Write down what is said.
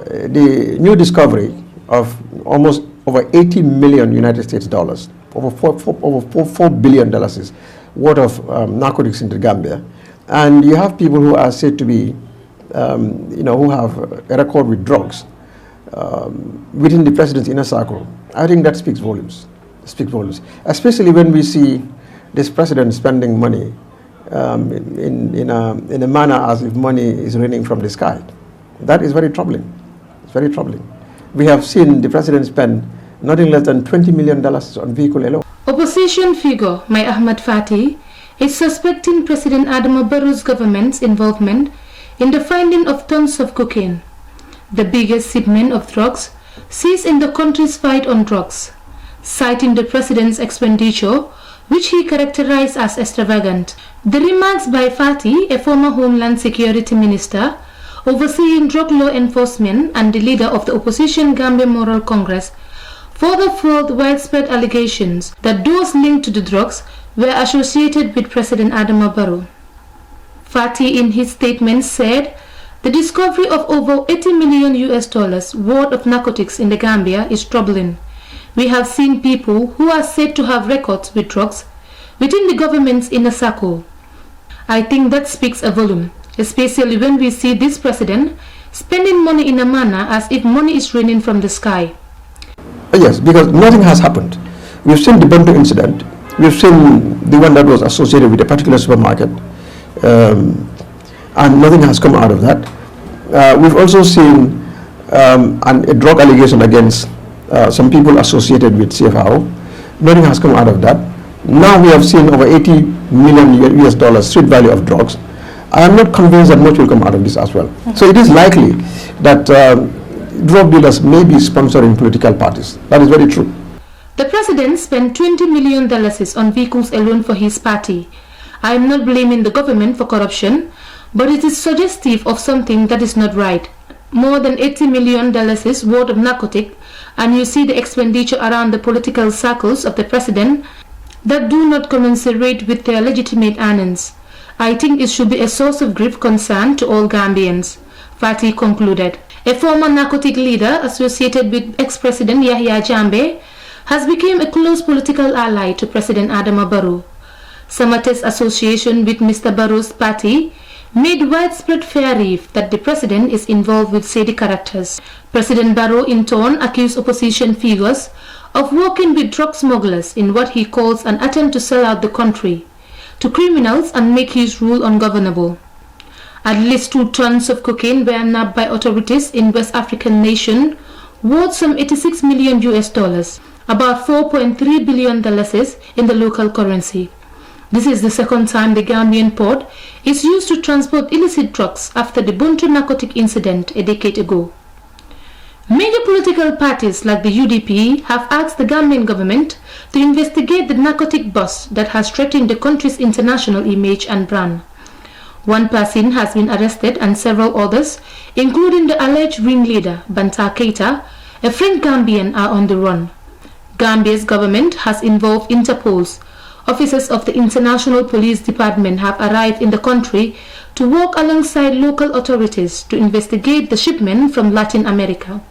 the new discovery of almost over 80 million United States dollars, over $4 billion worth of narcotics into Gambia. And you have people who are said to be, who have a record with drugs within the president's inner circle. I think that speaks volumes. Especially when we see this president spending money in a manner as if money is raining from the sky. That is very troubling. It's very troubling. We have seen the president spend nothing less than $20 million on vehicle alone. Opposition figure Mai Ahmad Fatty is suspecting President Adama Barrow's government's involvement in the finding of tons of cocaine, the biggest shipment of drugs seized in the country's fight on drugs, citing the president's expenditure, which he characterized as extravagant. The remarks by Fatty, a former Homeland Security Minister overseeing drug law enforcement and the leader of the opposition Gambia Moral Congress, further fueled widespread allegations that those linked to the drugs were associated with President Adama Barrow. Fatty in his statement said the discovery of over $80 million worth of narcotics in the Gambia is troubling. We have seen people who are said to have records with drugs within the government's inner circle. I think that speaks a volume, especially when we see this president spending money in a manner as if money is raining from the sky. Yes, because nothing has happened. We've seen the Bantu incident. We've seen the one that was associated with a particular supermarket, and nothing has come out of that. We've also seen a drug allegation against some people associated with CFAO. Nothing has come out of that. Now we have seen over $80 million street value of drugs. I am not convinced that much will come out of this as well. So it is likely that drug dealers may be sponsoring political parties. That is very true. The president spent $20 million on vehicles alone for his party. I am not blaming the government for corruption, but it is suggestive of something that is not right. More than $80 million worth of narcotic, and you see the expenditure around the political circles of the president that do not commensurate with their legitimate earnings. I think it should be a source of grave concern to all Gambians, Fatty concluded. A former narcotic leader associated with ex-president Yahya Jammeh has become a close political ally to President Adama Barrow. Samate's association with Mr. Barrow's party made widespread fear that the president is involved with shady characters. President Barrow in turn accused opposition figures of working with drug smugglers in what he calls an attempt to sell out the country to criminals and make his rule ungovernable. At least 2 tons of cocaine were nabbed by authorities in West African nation worth some $86 million, about $4.3 billion in the local currency. This is the second time the Gambian port is used to transport illicit drugs after the Buntu narcotic incident a decade ago. Major political parties like the UDP have asked the Gambian government to investigate the narcotic bust that has threatened the country's international image and brand. One person has been arrested and several others, including the alleged ringleader Banta Keita, a French Gambian, are on the run. Gambia's government has involved Interpol's. Officers of the International Police Department have arrived in the country to work alongside local authorities to investigate the shipment from Latin America.